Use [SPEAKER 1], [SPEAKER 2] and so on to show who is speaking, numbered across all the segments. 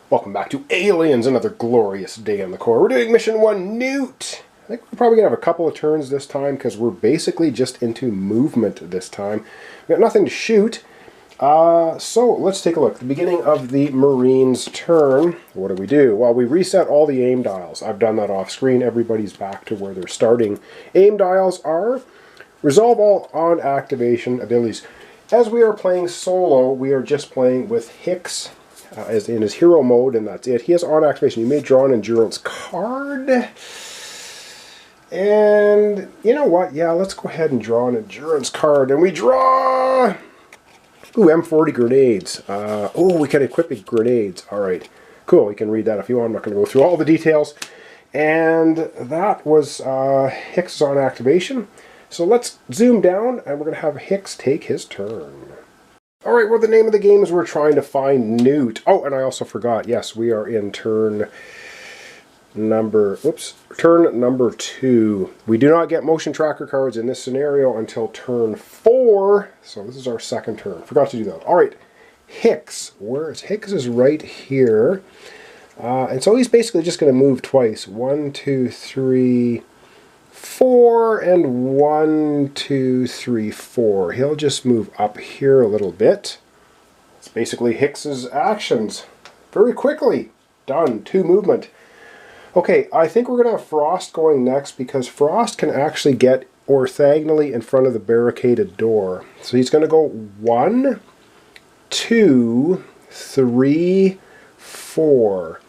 [SPEAKER 1] Welcome back to Aliens, another glorious day on the Corp. We're doing mission 1, Newt. I think we're probably going to have a couple of turns this time because we're basically just into movement this time. We've got nothing to shoot. So let's take a look. The beginning of the Marine's turn. What do? Well, we reset all the aim dials. I've done that off screen. Everybody's back to where their starting aim dials are. Resolve all on activation abilities. As we are playing solo, we are just playing with Hicks. As in his hero mode, and that's it. He has on activation. You may draw an endurance card. And you know what? Yeah, let's go ahead and draw an endurance card. And we draw... Ooh, M40 grenades. Oh, we can equip grenades. Alright, cool. We can read that if you want. I'm not going to go through all the details. And that was Hicks' on activation. So let's zoom down, and we're going to have Hicks take his turn. Alright, well, the name of the game is we're trying to find Newt. Oh, and I also forgot. Yes, we are in turn number 2. We do not get motion tracker cards in this scenario until turn 4. So this is our second turn. Forgot to do that. Alright, Hicks. Where is Hicks? Is right here. And so he's basically just going to move twice. 1, 2, 3... 4 and 1, 2, 3, 4. He'll just move up here a little bit. It's basically Hicks's actions. Very quickly. Done. 2 movement. Okay, I think we're going to have Frost going next because Frost can actually get orthogonally in front of the barricaded door. So he's going to go 1, 2, 3, 4.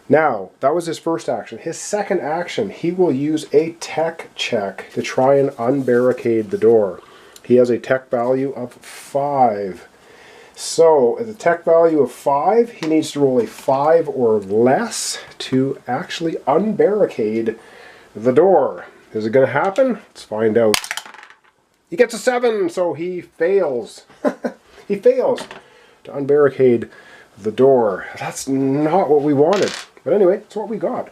[SPEAKER 1] Now, that was his first action. His second action, he will use a tech check to try and unbarricade the door. He has a tech value of 5. So, at the tech value of 5, he needs to roll a 5 or less to actually unbarricade the door. Is it going to happen? Let's find out. He gets a 7, so he fails. He fails to unbarricade the door. That's not what we wanted. But anyway, it's what we got.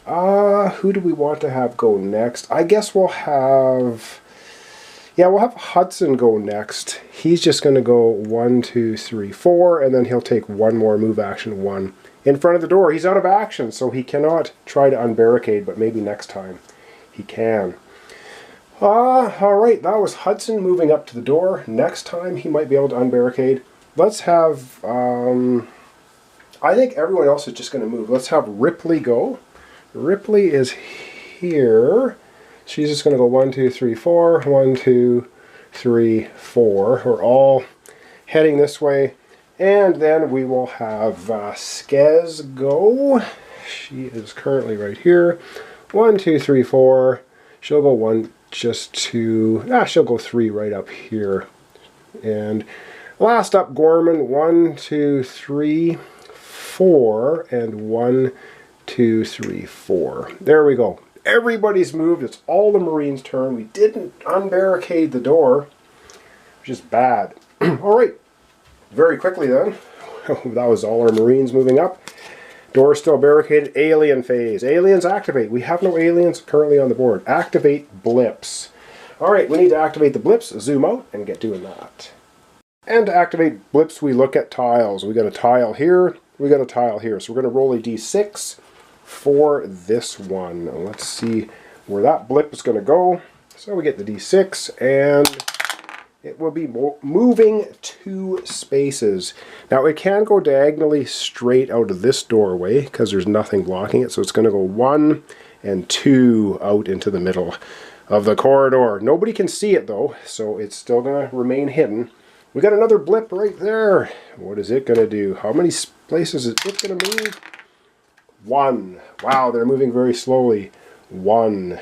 [SPEAKER 1] Who do we want to have go next? I guess we'll have... Yeah, we'll have Hudson go next. He's just going to go 1, 2, 3, 4, and then he'll take one more move action 1 in front of the door. He's out of action, so he cannot try to unbarricade, but maybe next time he can. Alright, that was Hudson moving up to the door. Next time he might be able to unbarricade. Let's have... I think everyone else is just going to move. Let's have Ripley go. Ripley is here. She's just going to go 1, 2, 3, 4. 1, 2, 3, 4. We're all heading this way. And then we will have Skez go. She is currently right here. 1, 2, 3, 4. She'll go 1 just to... she'll go 3 right up here. And last up, Gorman. 1, 2, 3... 4 and 1, 2, 3, 4. There we go. Everybody's moved. It's all the Marines' turn. We didn't unbarricade the door, which is bad. Alright, very quickly then. That was all our Marines moving up. Door still barricaded. Alien phase. Aliens activate. We have no aliens currently on the board. Activate blips. Alright, we need to activate the blips. Zoom out and get doing that. And to activate blips, we look at tiles. We got a tile here. We got a tile here. So we're going to roll a d6 for this one. And let's see where that blip is going to go. So we get the d6 and it will be moving 2 spaces. Now it can go diagonally straight out of this doorway because there's nothing blocking it. So it's going to go 1 and 2 out into the middle of the corridor. Nobody can see it though, so it's still going to remain hidden. We got another blip right there. What is it going to do? How many places is it going to move? 1. Wow, they're moving very slowly. 1.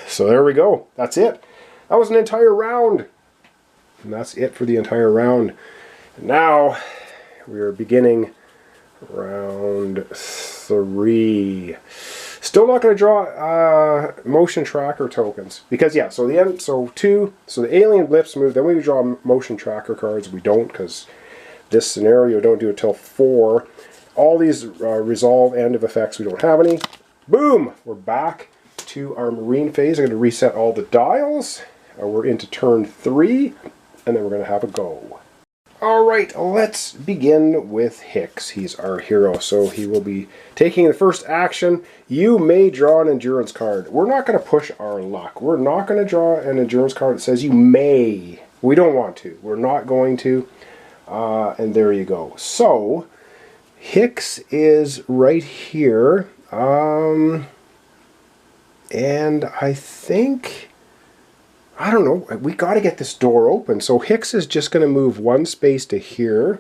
[SPEAKER 1] So there we go. That's it. That was an entire round. And that's it for the entire round. And now we are beginning round 3. Still not going to draw motion tracker tokens because so the alien blips move. Then we draw motion tracker cards. We don't because this scenario don't do it till 4. All these resolve end of effects we don't have any. Boom! We're back to our Marine phase. I'm going to reset all the dials. We're into turn 3, and then we're going to have a go. Alright, let's begin with Hicks. He's our hero, so he will be taking the first action. You may draw an endurance card. We're not going to push our luck. We're not going to draw an endurance card that says you may. We don't want to. We're not going to. And there you go. So, Hicks is right here. And I think... I don't know, we got to get this door open. So Hicks is just going to move one space to here.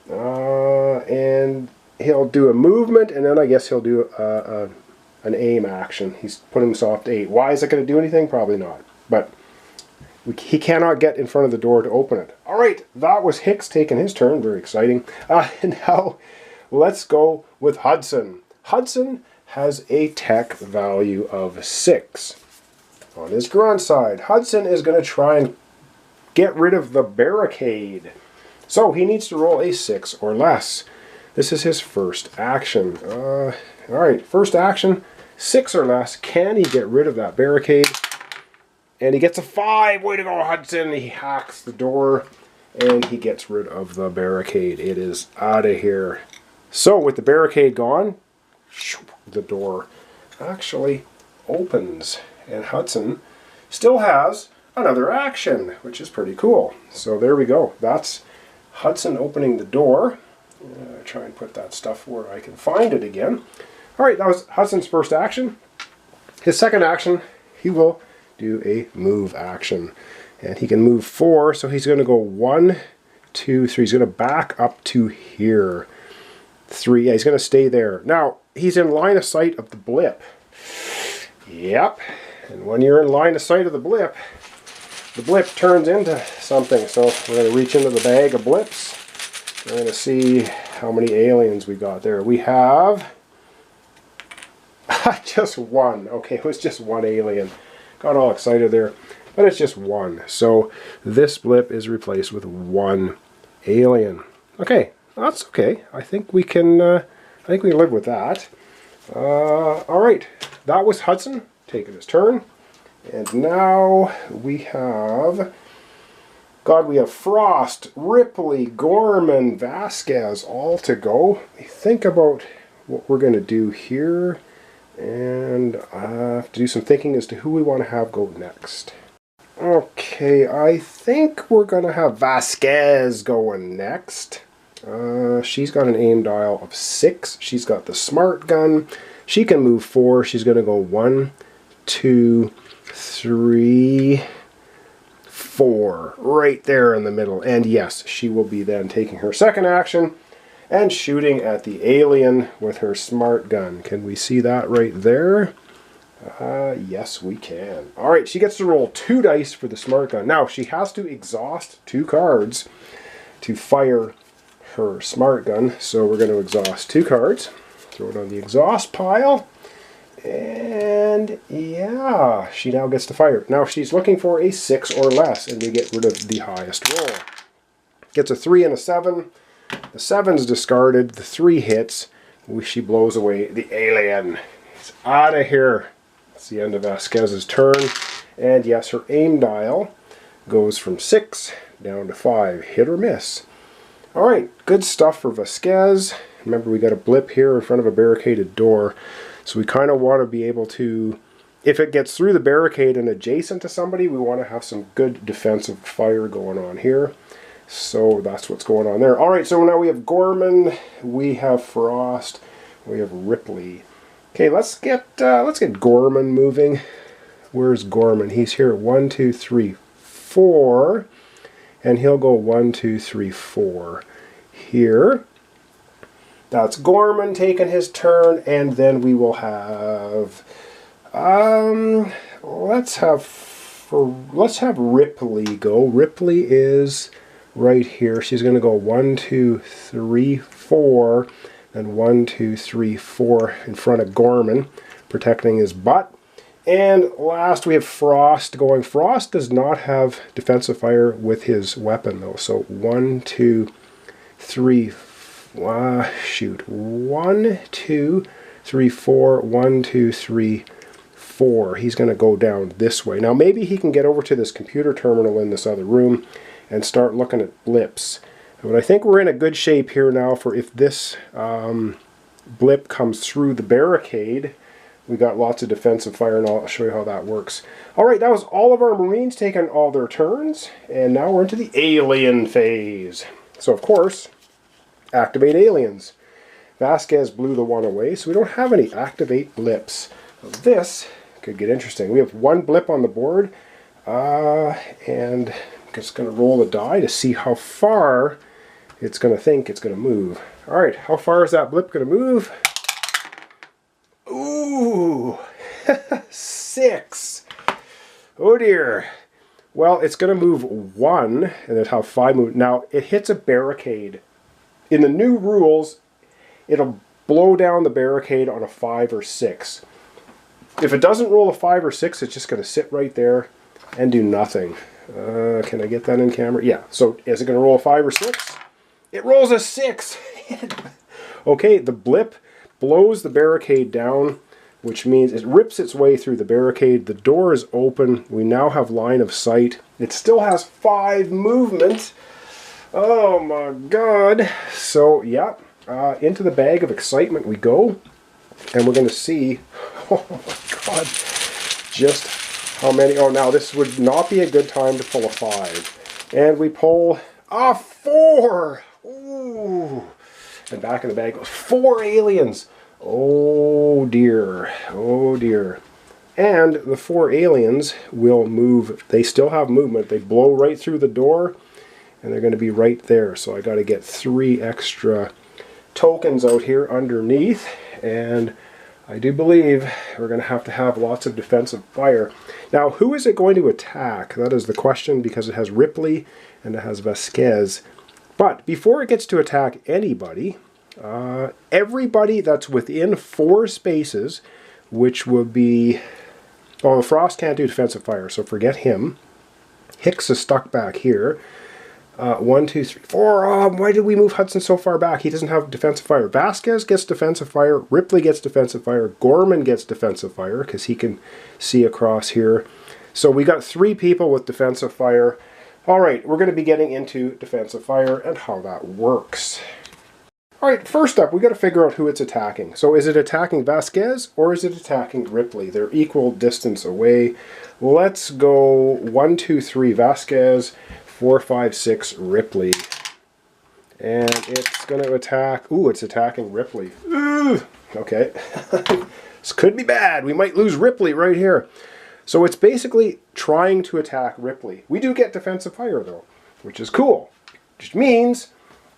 [SPEAKER 1] And he'll do a movement, and then I guess he'll do an aim action. He's putting himself to 8. Why is it going to do anything? Probably not. But he cannot get in front of the door to open it. Alright, that was Hicks taking his turn. Very exciting. And now let's go with Hudson. Hudson has a tech value of 6. On his grunt side, Hudson is going to try and get rid of the barricade. So he needs to roll a 6 or less. This is his first action. Alright, first action, 6 or less. Can he get rid of that barricade? And he gets a 5. Way to go, Hudson. He hacks the door and he gets rid of the barricade. It is out of here. So with the barricade gone, the door actually opens. And Hudson still has another action, which is pretty cool. So there we go. That's Hudson opening the door. Try and put that stuff where I can find it again. Alright, that was Hudson's first action. His second action, he will do a move action. And he can move 4, so he's going to go 1, 2, 3. He's going to back up to here. 3, yeah, he's going to stay there. Now, he's in line of sight of the blip. Yep. And when you're in line of sight of the blip turns into something. So we're going to reach into the bag of blips. We're going to see how many aliens we got there. We have just 1. Okay, it was just 1 alien. Got all excited there. But it's just 1. So this blip is replaced with 1 alien. Okay, that's okay. I think we can live with that. Alright, that was Hudson taking his turn. And now we have Frost, Ripley, Gorman, Vasquez all to go. Think about what we're going to do here. And I have to do some thinking as to who we want to have go next. Okay, I think we're going to have Vasquez going next. She's got an aim dial of 6. She's got the smart gun. She can move 4. She's going to go 1, 2, 3, 4. Right there in the middle. And yes, she will be then taking her second action and shooting at the alien with her smart gun. Can we see that right there? Yes, we can. Alright, she gets to roll 2 dice for the smart gun. Now, she has to exhaust 2 cards to fire her smart gun. So we're going to exhaust 2 cards. Throw it on the exhaust pile. And yeah, she now gets to fire. Now she's looking for a 6 or less, and we get rid of the highest roll. Gets a 3 and a 7. The 7's discarded. The 3 hits. She blows away the alien. It's out of here. That's the end of Vasquez's turn. And yes, her aim dial goes from 6 down to 5. Hit or miss. Alright, good stuff for Vasquez. Remember, we got a blip here in front of a barricaded door. So we kind of want to be able to, if it gets through the barricade and adjacent to somebody, we want to have some good defensive fire going on here. So that's what's going on there. Alright, so now we have Gorman, we have Frost, we have Ripley. Okay, let's get Gorman moving. Where's Gorman? He's here at 1, 2, 3, 4. And he'll go 1, 2, 3, 4 here. That's Gorman taking his turn, and then we will have let's have Ripley go. Ripley is right here. She's going to go 1, 2, 3, 4, and 1, 2, 3, 4 in front of Gorman, protecting his butt. And last we have Frost going. Frost does not have defensive fire with his weapon though. So 1, 2, 3, 1, 2, 3, 4, 1, 2, 3, 4. He's going to go down this way. Now maybe he can get over to this computer terminal in this other room and start looking at blips. But I think we're in a good shape here now for if this blip comes through the barricade. We got lots of defensive fire, and I'll show you how that works. Alright, that was all of our Marines taking all their turns, and now we're into the alien phase. So of course, activate aliens. Vasquez blew the one away, so we don't have any activate blips. This could get interesting. We have one blip on the board, and I'm just going to roll the die to see how far it's going to think it's going to move. Alright, how far is that blip going to move? Ooh, 6. Oh dear. Well, it's going to move 1, and it'll have 5 move. Now, it hits a barricade. In the new rules, it'll blow down the barricade on a 5 or 6. If it doesn't roll a 5 or 6, it's just going to sit right there and do nothing. Can I get that in camera? Yeah. So, is it going to roll a 5 or 6? It rolls a 6. Okay, the blip blows the barricade down, which means it rips its way through the barricade. The door is open. We now have line of sight. It still has 5 movement. Oh my god. So, yeah, into the bag of excitement we go. And we're going to see, oh my god, just how many. Oh, now this would not be a good time to pull a 5. And we pull a 4. Ooh. And back in the bag goes 4 aliens. Oh dear, oh dear. And the 4 aliens will move. They still have movement. They blow right through the door, and they're going to be right there. So I got to get 3 extra tokens out here underneath, and I do believe we're going to have lots of defensive fire. Now, who is it going to attack? That is the question, because it has Ripley and it has Vasquez. But before it gets to attack anybody, everybody that's within 4 spaces, which would be... Oh, Frost can't do defensive fire, so forget him. Hicks is stuck back here. 1, 2, 3, 4. Why did we move Hudson so far back? He doesn't have defensive fire. Vasquez gets defensive fire. Ripley gets defensive fire. Gorman gets defensive fire, because he can see across here. So we got 3 people with defensive fire. Alright, we're going to be getting into defensive fire and how that works. Alright, first up, we got to figure out who it's attacking. So is it attacking Vasquez or is it attacking Ripley? They're equal distance away. Let's go 1, 2, 3 Vasquez, 4, 5, 6 Ripley. And it's going to attack... Ooh, it's attacking Ripley. Ooh, okay. This could be bad. We might lose Ripley right here. So it's basically trying to attack Ripley. We do get defensive fire though, which is cool. Which means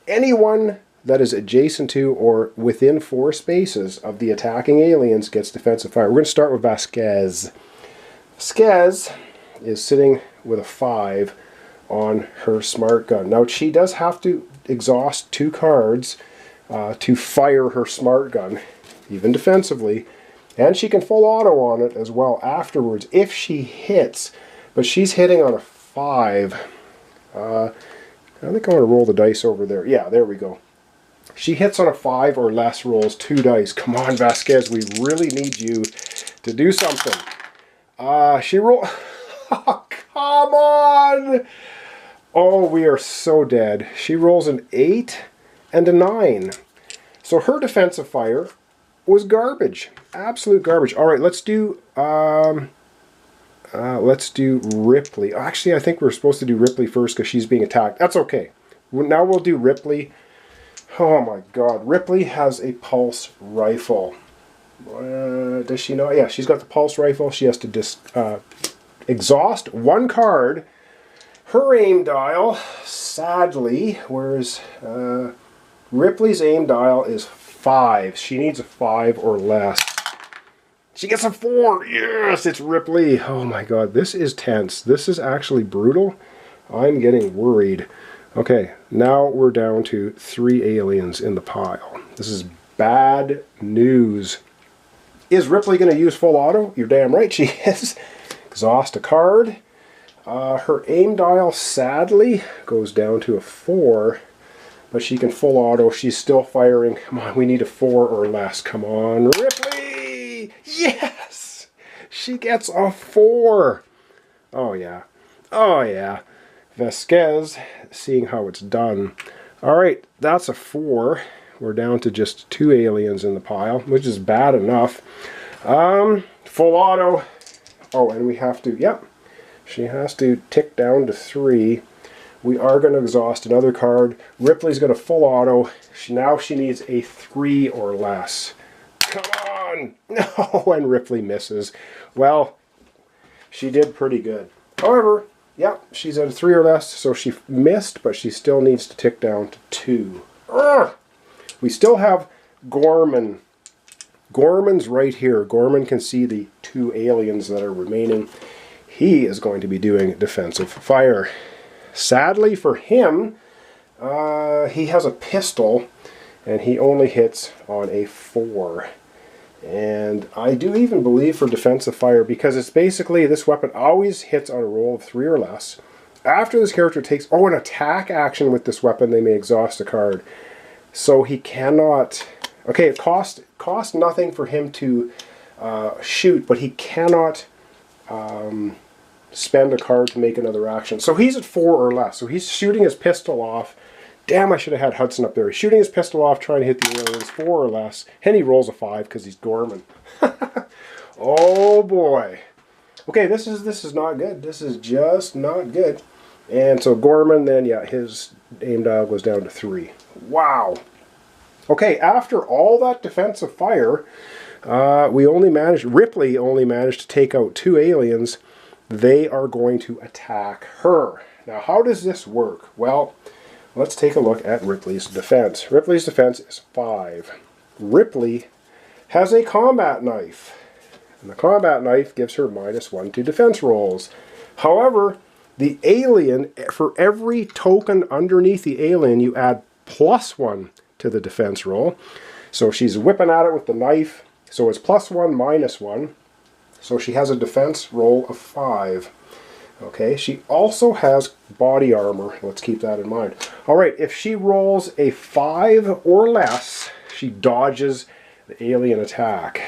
[SPEAKER 1] anyone that is adjacent to or within 4 spaces of the attacking aliens gets defensive fire. We're going to start with Vasquez. Vasquez is sitting with a 5 on her smart gun. Now she does have to exhaust 2 cards to fire her smart gun, even defensively. And she can full auto on it as well afterwards if she hits. But she's hitting on a 5. I think I want to roll the dice over there. Yeah, there we go. She hits on a 5 or less, rolls 2 dice. Come on, Vasquez, we really need you to do something. She rolled... Oh, come on! Oh, we are so dead. She rolls an 8 and a 9. So her defensive fire was garbage. Absolute garbage. Alright, let's do Ripley. Actually, I think we're supposed to do Ripley first because she's being attacked. That's okay. Now we'll do Ripley. Oh my god. Ripley has a pulse rifle. Does she know? Yeah, she's got the pulse rifle. She has to exhaust 1 card. Her aim dial, sadly, whereas Ripley's aim dial is 5. She needs a 5 or less. She gets a 4. Yes, it's Ripley. Oh my god, this is tense. This is actually brutal. I'm getting worried. Okay, now we're down to 3 aliens in the pile. This is bad news. Is Ripley going to use full auto? You're damn right she is. Exhaust a card. Her aim dial, sadly, goes down to a 4. But she can full auto. She's still firing. Come on, we need a 4 or less. Come on, Ripley! Yes! She gets a 4. Oh, yeah. Oh, yeah. Vasquez, seeing how it's done. All right, that's a 4. We're down to just 2 aliens in the pile, which is bad enough. Full auto. Oh, and we have to, yep, she has to tick down to 3. We are going to exhaust another card. Ripley's going to full auto. Now she needs a 3 or less. Come on! No, and Ripley misses. Well, she did pretty good. However, yep, she's at a 3 or less, so she missed, but she still needs to tick down to 2. Urgh! We still have Gorman. Gorman's right here. Gorman can see the 2 aliens that are remaining. He is going to be doing defensive fire. Sadly for him, he has a pistol, and he only hits on a 4. And I do even believe for defensive fire, because it's basically, this weapon always hits on a roll of 3 or less. After this character takes, an attack action with this weapon, they may exhaust a card. So he cannot, okay, it costs nothing for him to shoot, but he cannot spend a card to make another action. So he's at 4 or less. So he's shooting his pistol off. Damn, I should have had Hudson up there. He's shooting his pistol off, trying to hit the aliens, 4 or less. And he rolls a 5 because he's Gorman. Oh boy. Okay, this is not good. This is just not good. And so Gorman, then, yeah, his aim dial goes down to 3. Wow. Okay, after all that defensive fire, Ripley only managed to take out 2 aliens. They are going to attack her. Now, how does this work? Well, let's take a look at Ripley's defense. Ripley's defense is 5. Ripley has a combat knife. And the combat knife gives her -1 to defense rolls. However, the alien, for every token underneath the alien, you add +1 to the defense roll. So she's whipping at it with the knife. So it's +1, -1. So she has a defense roll of 5. Okay, she also has body armor. Let's keep that in mind. All right, if she rolls a 5 or less, she dodges the alien attack.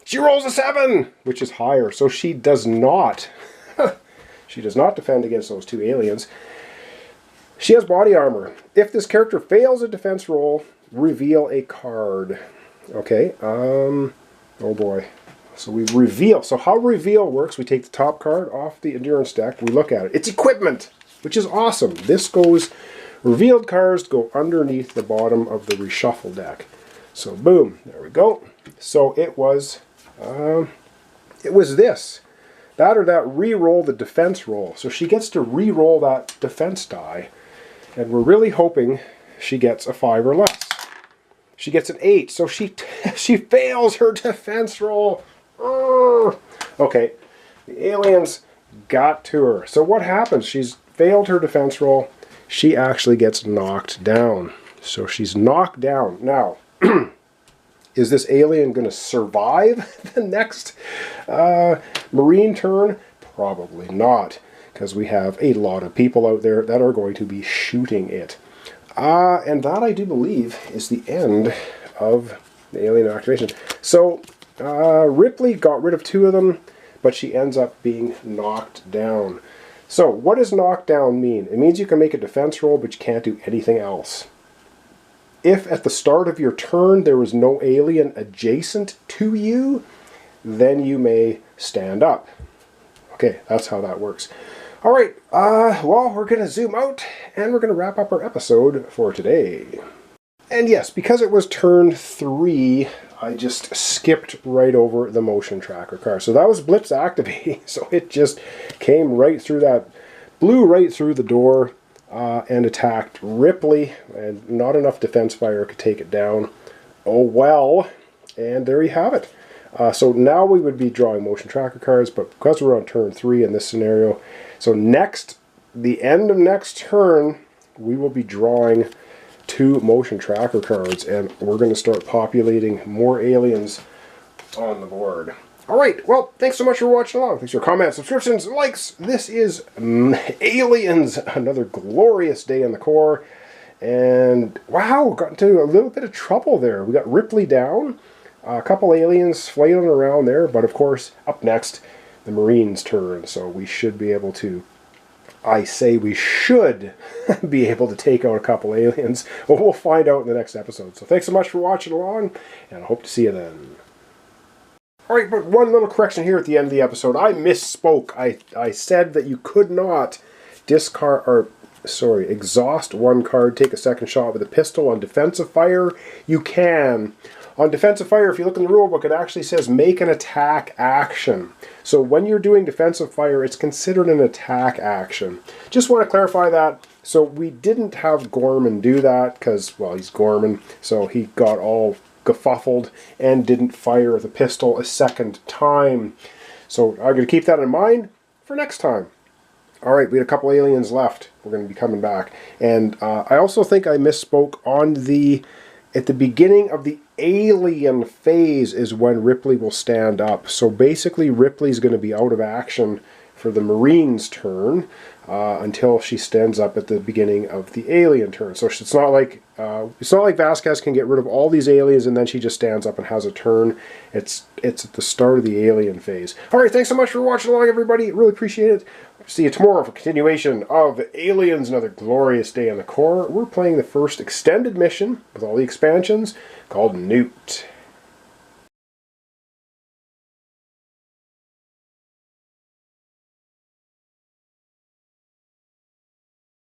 [SPEAKER 1] She rolls a 7, which is higher. So she does not, she does not defend against those 2 aliens. She has body armor. If this character fails a defense roll, reveal a card. Okay, oh boy. So we reveal. So how reveal works, we take the top card off the endurance deck, we look at it. It's equipment, which is awesome. This goes, revealed cards go underneath the bottom of the reshuffle deck. So boom, there we go. So it was this. That or that re-roll the defense roll. So she gets to re-roll that defense die. And we're really hoping she gets a 5 or less. She gets an 8, so she fails her defense roll. Okay, the aliens got to her. So what happens? She's failed her defense roll. She actually gets knocked down. So she's knocked down. Now, is this alien going to survive the next Marine turn? Probably not, because we have a lot of people out there that are going to be shooting it. And that, I do believe, is the end of the alien activation. So Ripley got rid of 2 of them, but she ends up being knocked down. So what does knocked down mean? It means you can make a defense roll, but you can't do anything else. If at the start of your turn there was no alien adjacent to you, then you may stand up. Okay, that's how that works. All right, well, we're going to zoom out, and we're going to wrap up our episode for today. And yes, because it was turn 3, I just skipped right over the motion tracker card. So that was Blip's activating, so it just came right through that, blew right through the door, and attacked Ripley, and not enough defense fire could take it down. Oh well, and there you have it. So now we would be drawing motion tracker cards, but because we're on turn 3 in this scenario, so the end of next turn, we will be drawing 2 motion tracker cards, and we're going to start populating more aliens on the board. All right, well, thanks so much for watching along. Thanks for your comments, subscriptions, likes. This is Aliens, another glorious day in the Corps. And wow, got into a little bit of trouble there. We got Ripley down, a couple aliens flailing around there, but of course, up next, the Marines' turn. So we should be able to I say we should be able to take out a couple aliens. Well, we'll find out in the next episode. So thanks so much for watching along, and I hope to see you then. Alright, but one little correction here at the end of the episode. I misspoke. I said that you could not exhaust one card, take a second shot with a pistol on defensive fire. You can. On defensive fire, if you look in the rulebook, it actually says make an attack action. So when you're doing defensive fire, it's considered an attack action. Just want to clarify that. So we didn't have Gorman do that because, well, he's Gorman, so he got all gefuffled and didn't fire the pistol a second time. So I'm going to keep that in mind for next time. Alright, we had a couple aliens left. We're going to be coming back. And I also think I misspoke on at the beginning of the alien phase is when Ripley will stand up. So basically Ripley's going to be out of action for the Marine's turn until she stands up at the beginning of the alien turn. So it's not like Vasquez can get rid of all these aliens and then she just stands up and has a turn. It's at the start of the alien phase. Alright, thanks so much for watching along, everybody. Really appreciate it. See you tomorrow for continuation of Aliens, another glorious day on the Corps. We're playing the first extended mission with all the expansions called Newt.